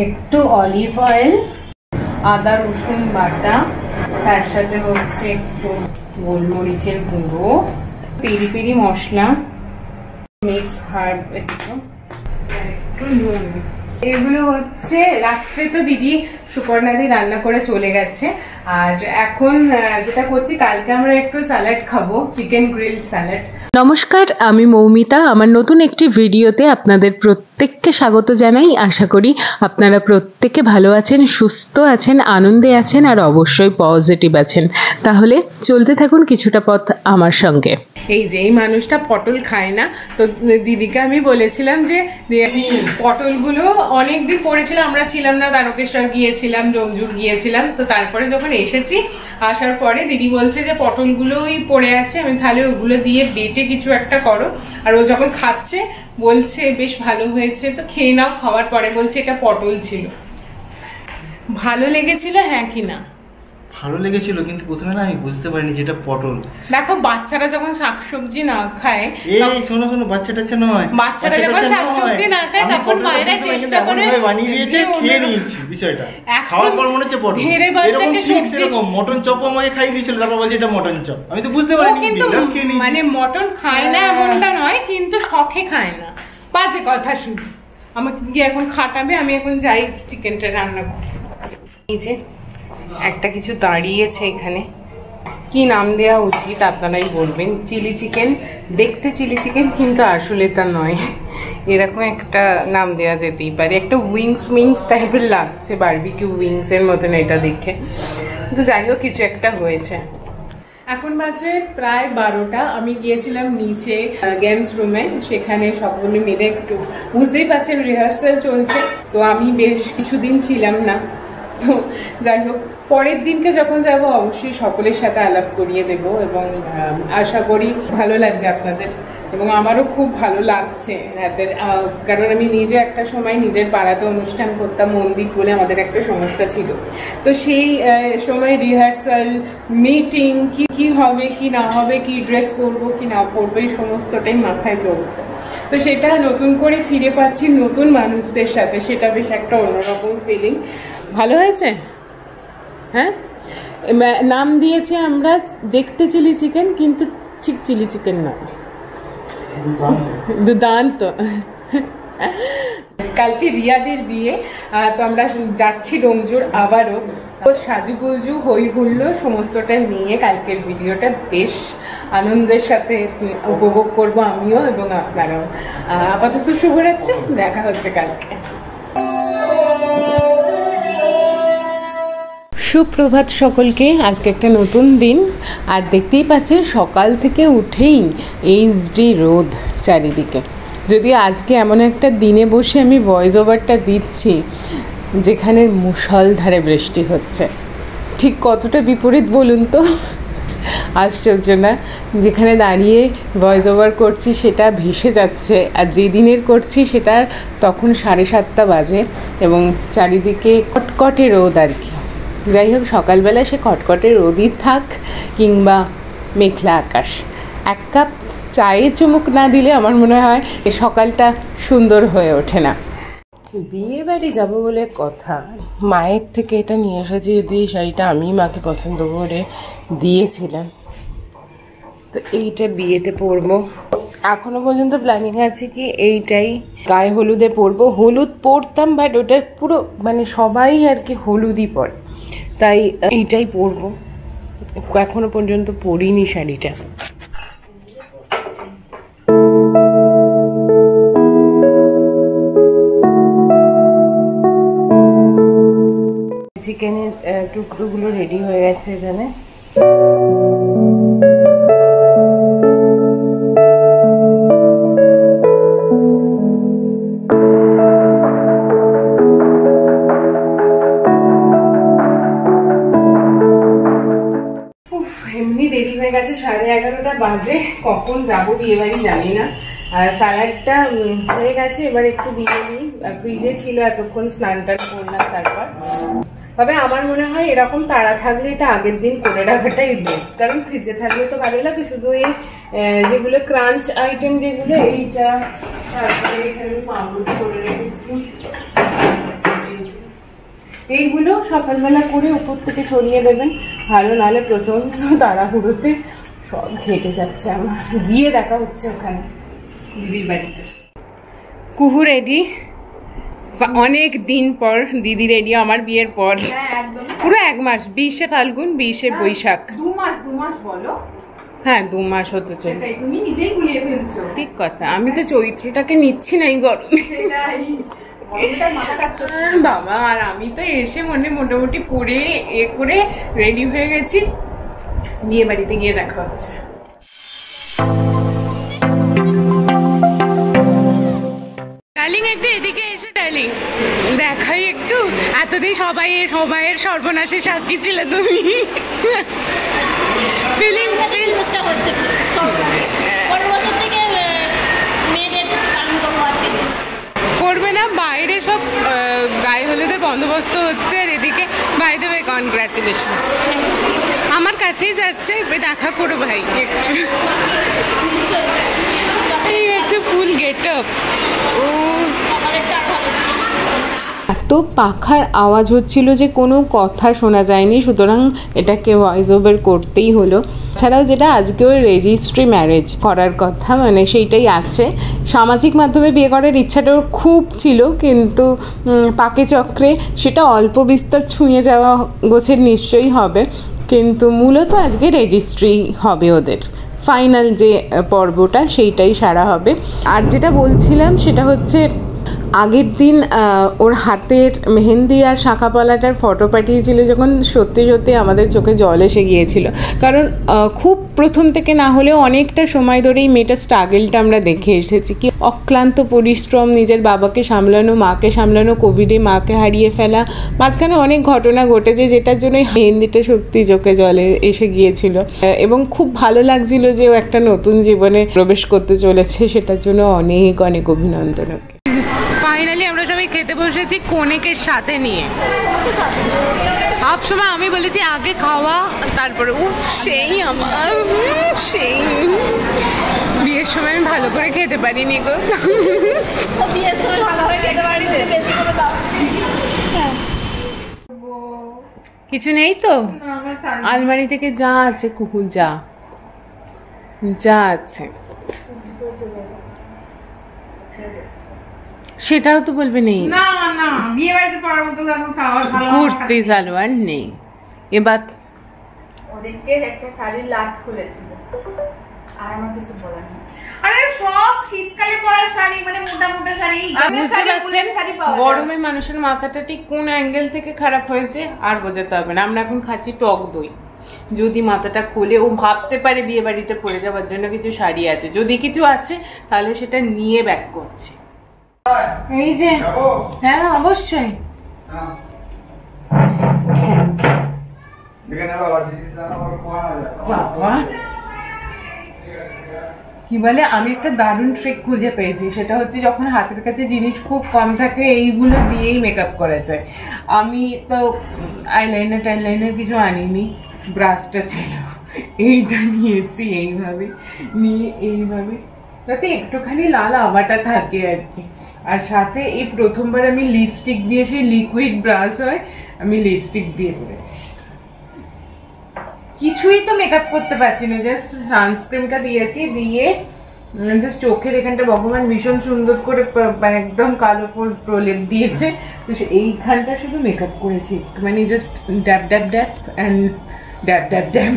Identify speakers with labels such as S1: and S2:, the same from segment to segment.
S1: একটু olive oil, আদা রসুন বাটা, তার সাথে হচ্ছে একটু গোলমরিচের গুঁড়ো, পেরি পেরি মশলা, মিক্স হার্ব, একটু নুন। এগুলো হচ্ছে রাত্রে তো দিদি সুপর্ণাদি রান্না করে চলে গেছে। আর এখন যেটা করছি, কালকে আমরা একটু স্যালাড খাবো, চিকেন গ্রিল স্যালাড।
S2: নমস্কার, আমি মৌমিতা। আমার নতুন একটি ভিডিওতে আপনাদের প্রত্যেককে স্বাগত জানাই। আশা করি আপনারা প্রত্যেকে ভালো আছেন, সুস্থ আছেন, আনন্দে আছেন আর অবশ্যই পজিটিভ আছেন। তাহলে চলতে থাকুন কিছুটা পথ আমার সঙ্গে।
S1: এই যে এই মানুষটা পটল খায় না, তো দিদিকে আমি বলেছিলাম যে পটলগুলো অনেকদিন পড়েছিল, আমরা ছিলাম না, তারকেশ্বর গিয়েছিলাম, জমজুর গিয়েছিলাম, তো তারপরে যখন এসেছি, আসার পরে দিদি বলছে যে পটলগুলোই পড়ে আছে, আমি তাহলে ওগুলো দিয়ে বেটে কিছু একটা করো। আর ও যখন খাচ্ছে বলছে বেশ ভালো হয়েছে, তো খেয়ে নাও। খাওয়ার পরে বলছে এটা পটল ছিল। ভালো লেগেছিল হ্যাঁ কি না?
S3: ভালো লেগেছিল, কিন্তু প্রথমে না আমি বুঝতে পারিনি যেটা পটল।
S1: দেখো বাচ্চারা যখন শাকসবজি না খায়,
S3: এই শোনো শোনো, বাচ্চাটা নয়,
S1: বাচ্চারা যখন শাকসবজি না খায় তখন মায়েরা চেষ্টা করে
S3: বানিয়ে দিয়েছে, খেয়ে নিয়েছি বিষয়টা। খাওয়ার পর মনে হচ্ছে পটল, এরকম ঠিক সেরকম মটন চপ আমাকে খাইয়ে দিয়েছিল, তারপর বলছে এটা মটন চপ। আমি তো বুঝতে পারিনি,
S1: কিন্তু মানে মটন খায় না এমনটা নয়, কিন্তু শখে খায় না। বাজে কথা শুনি। আমাকে গিয়ে এখন খাটাবে, আমি এখন যাই চিকেনটা রান্না করি। এই যে একটা কিছু দাঁড়িয়েছে এখানে, কি নাম দেওয়া উচিত আপনারাই বলবেন। চিলি চিকেন, দেখতে চিলি চিকেন কিন্তু আসলে তা নয়, এরকম একটা নাম দেওয়া যেতেই পারে। একটা উইংস টাইপের লাগছে, বারবিকিউ উইংস এর মতন এটা দেখে। তো যাই হোক, কিছু একটা হয়েছে। এখন বাজে প্রায় 12টা। আমি গিয়েছিলাম নিচে গেমস রুমে, সেখানে সবগুলো মিলে একটু, বুঝতেই পারছেন রিহার্সাল চলছে, তো আমি বেশ কিছুদিন ছিলাম না। তো যাই হোক, পরের দিনকে যখন যাব অবশ্যই সকলের সাথে আলাপ করিয়ে দেব, এবং আশা করি ভালো লাগবে আপনাদের, এবং আমারও খুব ভালো লাগছে। কারণ আমি নিজে একটা সময় নিজের পাড়াতে অনুষ্ঠান করতাম, মন্দির বলে আমাদের একটা সংস্থা ছিল। তো সেই সময় রিহার্সাল, মিটিং, কি হবে কি না হবে, কি ড্রেস পরবো কি না পরবো, এই সমস্তটাই মাথায় চলতো। তো সেটা নতুন করে ফিরে পাচ্ছি নতুন মানুষদের সাথে, সেটা বেশ একটা অন্যরকম ফিলিং। ভালো হয়েছে? হ্যাঁ, নাম দিয়েছে আমরা দেখতে চিলি চিকেন, কিন্তু ঠিক চিলি চিকেন না, দুর্দান্ত। কালকে রিয়াদের বিয়ে, তো আমরা যাচ্ছি ডোমজুর আবারও। সাজুগুজু হই হুল্লো সমস্তটা নিয়ে কালকের ভিডিওটা বেশ আনন্দের সাথে উপভোগ করব আমিও এবং আপনারাও। আপাতত শুভরাত্রি, দেখা হচ্ছে কালকে। সুপ্রভাত সকলকে। আজকে একটা নতুন দিন, আর দেখতেই পাচ্ছেন সকাল থেকে উঠেই এইচডি রোদ চারিদিকে। যদিও আজকে এমন একটা দিনে বসে আমি ভয়েস ওভারটা দিচ্ছি যেখানে মুষলধারে বৃষ্টি হচ্ছে। ঠিক কতটা বিপরীত বলুন তো? আশ্চর্য না? যেখানে দাঁড়িয়ে ভয়েস ওভার করছি সেটা ভেসে যাচ্ছে, আর যেই দিনের করছি সেটা তখন 7:30 বাজে, এবং চারিদিকে কটকটে রোদ আর কি। যাই হোক, সকালবেলা সে কটকটে রোদই থাক কিংবা মেঘলা আকাশ, এক কাপ চায়ে চুমুক না দিলে আমার মনে হয় এই সকালটা সুন্দর হয়ে ওঠে না। বিয়ে বাড়ি যাবো বলে কথা, মায়ের থেকে এটা নিয়ে এসেছি, যদি এই শাড়িটা আমি মাকে পছন্দ করে দিয়েছিলাম, তো এইটা বিয়েতে পরবো। এখনো পর্যন্ত প্ল্যানিং আছে কি এইটাই গায়ে হলুদে পরবো। হলুদ পরতাম, বাট ওটা পুরো মানে সবাই আর কি হলুদই পরে, তাই এইটাই পরবো। এখনো পর্যন্ত পরিনি শাড়িটা। চিকেনের টুকরোগুলো রেডি হয়ে গেছে এখানে। এমনি দেরি হয়ে গেছে, 11:30 বাজে। কখন যাবো বিয়ে বাড়ি জানি না। আর স্যালাডটা হয়ে গেছে, এবার একটু দিয়ে নিই। ফ্রিজে ছিল এতক্ষণ, স্নান টান করলাম তারপর। তবে আমার মনে হয় এরকম তাড়া থাকলে এটা আগের দিন করে রাখাটাই বেস্ট, কারণ ফ্রিজে থাকলে তো ভালো লাগে। শুধু এই যেগুলো ক্রাঞ্চ আইটেম যেগুলো, এইটা, তারপরে এখানে আমি পাউরুটি করে রেখেছি, এইগুলো সকালবেলা করে উপর থেকে ছড়িয়ে দেবেন, ভালো, নাহলে প্রচন্ড তাড়াহুড়োতে সব ঘেটে যাচ্ছে আমার। গিয়ে দেখা হচ্ছে ওখানে দিদির বাড়িতে। কুহু রেডি, অনেক দিন পর দিদি রেডি আমার বিয়ের পর, পুরো 1 মাস, 20শে ফাল্গুন 20শে বৈশাখ,
S4: 2 মাস বলো।
S1: হ্যাঁ 2 মাস হতে চলে।
S4: তুমি নিজেই গুলিয়ে ফেলছো।
S1: ঠিক কথা, আমি তো চৈত্রটাকে নিচ্ছি না এই গরমে বাবা। আর আমি তো এসে মোটামুটি পরে করে রেডি হয়ে গেছি, বিয়ে বাড়িতে গিয়ে দেখা হচ্ছে। ডার্লিং একটু এদিকে এসো ডার্লিং, দেখাই একটু। এতদিন সবাইয়ের সর্বনাশে সাক্ষী ছিলে তুমি। ফিলিং করবে না, বাইরে সব গায়ে হলুদের বন্দোবস্ত হচ্ছে, আর এদিকে বাই দ্য ওয়ে কনগ্রাচুলেশনস। আমার কাছেই যাচ্ছে, দেখা করো ভাই একটু। এই হচ্ছে ফুল গেট আপ। ও এত পাখার আওয়াজ হচ্ছিল যে কোনো কথা শোনা যায়নি, সুতরাং এটাকে ভয়েস ওভার করতেই হলো। ছাড়াও যেটা আজকেও রেজিস্ট্রি ম্যারেজ করার কথা, মানে সেইটাই আছে। সামাজিক মাধ্যমে বিয়ে করার ইচ্ছাটাও খুব ছিল, কিন্তু পাকে চক্রে সেটা অল্প বিস্তর ছুঁয়ে যাওয়া গোছের নিশ্চয়ই হবে, কিন্তু মূলত আজকে রেজিস্ট্রি হবে ওদের। ফাইনাল যে পর্বটা সেইটাই সারা হবে। আর যেটা বলছিলাম সেটা হচ্ছে, আগের দিন ওর হাতের মেহেন্দি আর শাঁখা পলাটার ফটো পাঠিয়েছিল যখন, সত্যি সত্যি আমাদের চোখে জল এসে গিয়েছিল। কারণ খুব প্রথম থেকে না হলেও অনেকটা সময় ধরেই মেয়েটার স্ট্রাগলটা আমরা দেখে এসেছি, কি অক্লান্ত পরিশ্রম, নিজের বাবাকে সামলানো, মাকে সামলানো, কোভিডে মাকে হারিয়ে ফেলা, মাঝখানে অনেক ঘটনা ঘটেছে, যেটার জন্য মেহেন্দিটা সত্যি চোখে জলে এসে গিয়েছিল। এবং খুব ভালো লাগছিল যে ও একটা নতুন জীবনে প্রবেশ করতে চলেছে, সেটার জন্য অনেক অনেক অভিনন্দন ওকে। ফাইনালি আমরা সবাই খেতে বসেছি কনেকের সাথে নিয়ে। সব সময় আমি বলেছি আগে খাওয়া তারপরে, উফ সেই আমার সেই বিয়ের সময় আমি ভালো করে খেতে পারিনি গো। কিছু নেই তো আলমারি থেকে, যা আছে কুকু যা আছে সেটাও তো বলবে নেই।
S4: না না, বিয়ে বাড়িতে পড়ার মতো খাওয়ার ভালো
S1: কুর্তি সালোয়ার নেই। এবার
S4: ওদেরকে একটা শাড়ির লাট খুলেছিল, আর আমার কিছু বলার নেই। আরে সব শীতকালে পরার শাড়ি, মানে মোটা মোটা শাড়ি,
S1: বুঝতে পারছেন গরমে মানুষের মাথাটা ঠিক কোন অ্যাঙ্গেল থেকে খারাপ হয়েছে আর বোঝাতে হবে না। আমরা এখন খাচ্ছি টক দই, যদি মাথাটা খুলে ও ভাবতে পারে বিয়ে বাড়িতে পরে যাওয়ার জন্য কিছু শাড়ি আছে, যদি কিছু আছে তাহলে সেটা নিয়ে ব্যাক করছে। এই যে হ্যাঁ অবশ্যই, কি বলে, আমি একটা দারুণ ট্রিক খুঁজে পেয়েছি, সেটা হচ্ছে যখন হাতের কাছে জিনিস খুব কম থাকে এইগুলো দিয়েই মেকআপ করা যায়। আমি তো আইলাইনার কিছু আনিনি, ব্রাশটা ছিল, এইটা নিয়েছি, এইভাবে নিয়ে এইভাবে যাতে একটুখানি লাল আভাটা থাকে আর কি। আর সাথে এই প্রথমবার আমি লিপস্টিক দিয়ে, সেই লিকুইড ব্রাশ হয়, আমি লিপস্টিক দিয়ে করেছি। কিছুই তো মেকআপ করতে পারছি না, জাস্ট সানস্ক্রিনটা দিয়েছি, দিয়ে জাস্ট চোখের এখানটা ভগবান ভীষণ সুন্দর করে একদম কালো প্রলেপ দিয়েছে, তো এইখানটা শুধু মেকআপ করেছি, মানে just dab dab dab and ড্যাব ড্যাব ড্যাব,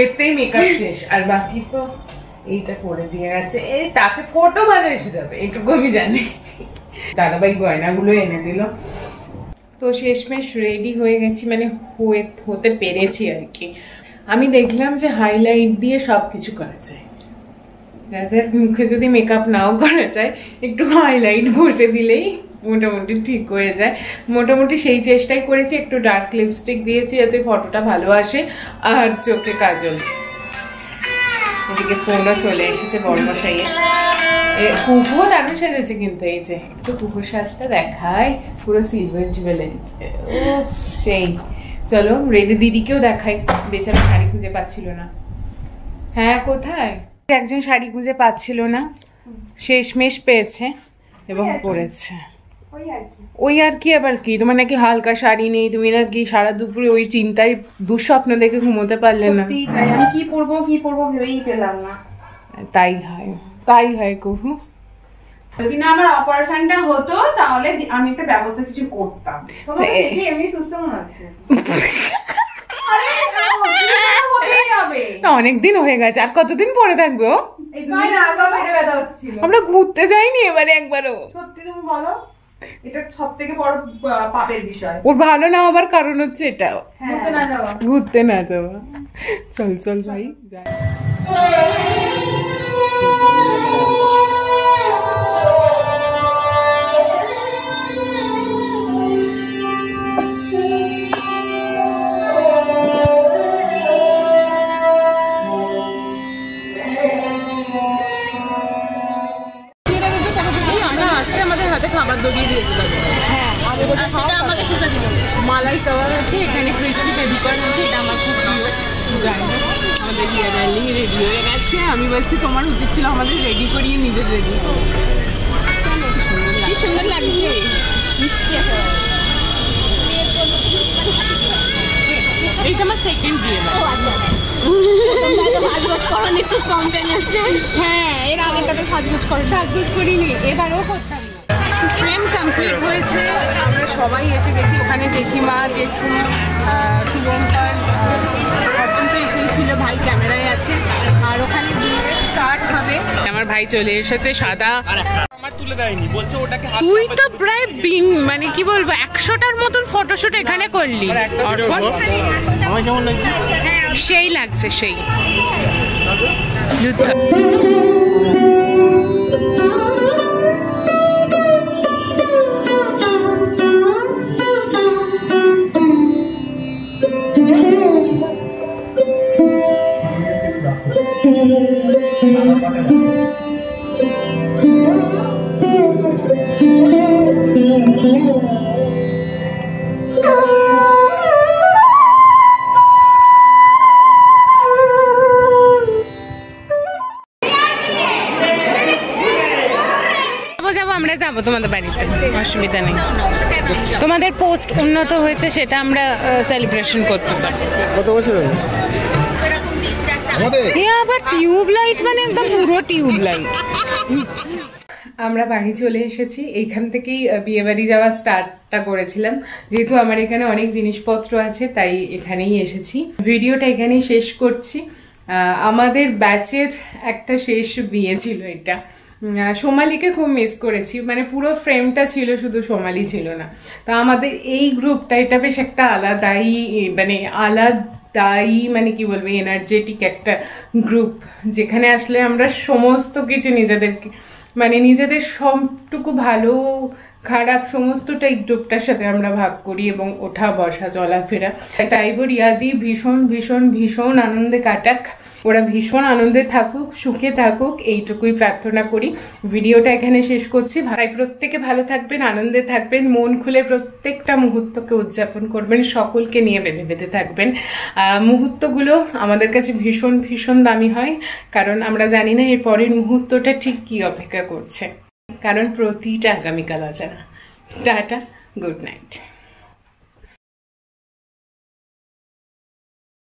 S1: এতেই মেকআপ শেষ। আর বাকি তো এইটা করে দিয়ে গেছে, এই তাতে ফটো ভালো এসে যাবে এটুকু আমি জানি। দাদাভাই গয়নাগুলো এনে দিল, তো শেষমেশ রেডি হয়ে গেছি, মানে হতে পেরেছি আর কি। আমি দেখলাম যে হাইলাইট দিয়ে সব কিছু করা যায়, যাদের মুখে যদি মেকআপ নাও করা যায় একটু হাইলাইট ঘষে দিলেই মোটামুটি ঠিক হয়ে যায়। মোটামুটি সেই চেষ্টাই করেছি, একটু ডার্ক লিপস্টিক দিয়েছি যাতে ফটোটা ভালো আসে, আর চোখে কাজল। এদিকে ফোনও চলে এসেছে বর্মশাইয়ে, কুকুও দারুণ সেজেছে, কিন্তু এই যে একটু কুকুর সাজটা দেখায়, পুরো সিলভার জুয়েলারি, ও সেই। চলো রেডি, দিদিকেও দেখাই, বেচারা শাড়ি খুঁজে পাচ্ছিল না। হ্যাঁ কোথায়, একজন শাড়ি খুঁজে পাচ্ছিল না, শেষমেশ পেয়েছে এবং পরেছে।
S4: ওই আর কি।
S1: ওই আর কি, আবার কি তোমার নাকি হালকা শাড়ি নেই, তুমি নাকি সারা দুপুরে ওই চিন্তায় দুঃস্বপ্ন দেখে ঘুমোতে পারলে না।
S4: আমি কি পরবো ভেবেই পেলাম না।
S1: তাই হয় কুহু।
S4: যদি না আমার অপারেশনটা হতো তাহলে আমি একটা ব্যবস্থা কিছু করতাম। এমনি সুস্থ মনে হচ্ছে।
S1: অনেকদিন হয়ে গেছে, আর কতদিন পরে থাকবে ও? আমরা ঘুরতে যাইনি এবারে একবারও।
S4: সত্যি তুমি বলো, এটা সবথেকে বড় পাপের বিষয়।
S1: ওর ভালো না হবার কারণ হচ্ছে এটা, ঘুরতে না যাওয়া। চল ভাই যাই। খাবার দড়িয়ে দিয়েছে মালাই কাবাব আছে, এখানে ক্রিসপি বেবি কর্ন আছে, এটা আমার খুব প্রিয়। জানি আমাদের রিয়ালি রেডি হয়ে গেছে। আমি বলছি তোমার উচিত ছিল আমাদের রেডি করিয়ে নিজের রেডি। কি সুন্দর লাগছে, মিষ্টি। এইটা আমার সেকেন্ড বিয়ে। হ্যাঁ, এর আগেটাতে সাজগোজ করিনি, এবারও করতাম। ফ্রেম কমপ্লিট হয়েছে, আমরা সবাই এসে গেছি। ওখানে জেঠিমা, জেঠু, শুভঙ্কর অত্যন্ত এসেই ছিল, ভাই ক্যামেরায় আছে। আর ওখানে বিয়ে স্টার্ট হবে। আমার ভাই চলে এসেছে, সাদা। তুই তো প্রায় মানে কি বলবো 100টার মতন ফটোশুট এখানে করলি। সেই লাগছে, সেই আমরা যাবো তোমাদের বাড়িতে, অসুবিধা নেই। তোমাদের পোস্ট উন্নত হয়েছে, সেটা আমরা সেলিব্রেশন করতে চাই।
S3: কত বছর হলো আমাদের?
S1: আবার টিউবলাইট, মানে একদম পুরো টিউবলাইট। আমরা বাড়ি চলে এসেছি। এইখান থেকেই বিয়ে বাড়ি যাওয়া স্টার্টটা করেছিলাম। যেহেতু আমার এখানে অনেক জিনিসপত্র আছে, তাই এখানেই এসেছি। ভিডিওটা এখানেই শেষ করছি। আমাদের ব্যাচের একটা শেষ বিয়ে ছিল এটা। সোমালিকে খুব মিস করেছি, মানে পুরো ফ্রেমটা ছিল, শুধু সোমালি ছিল না। তো আমাদের এই গ্রুপটা, এটা বেশ একটা আলাদাই, মানে কি বলবো, এনার্জেটিক একটা গ্রুপ, যেখানে আসলে আমরা সমস্ত কিছু নিজেদের সবটুকু ভালো খারাপ সমস্তটা এই গ্রুপটার সাথে আমরা ভাগ করি, এবং ওঠা বসা চলাফেরা। চাইবো রিয়াদি ভীষণ ভীষণ ভীষণ আনন্দে কাটাক, ওরা ভীষণ আনন্দে থাকুক, সুখে থাকুক, এইটুকুই প্রার্থনা করি। ভিডিওটা এখানে শেষ করছি। ভাই প্রত্যেকে ভালো থাকবেন, আনন্দে থাকবেন, মন খুলে প্রত্যেকটা মুহূর্তকে উদযাপন করবেন, সকলকে নিয়ে বেঁধে বেঁধে থাকবেন। মুহূর্তগুলো আমাদের কাছে ভীষণ ভীষণ দামি হয়, কারণ আমরা জানি না এর পরের মুহূর্তটা ঠিক কি অপেক্ষা করছে, কারণ প্রতিটা আগামীকাল অজানা। Tata, good night.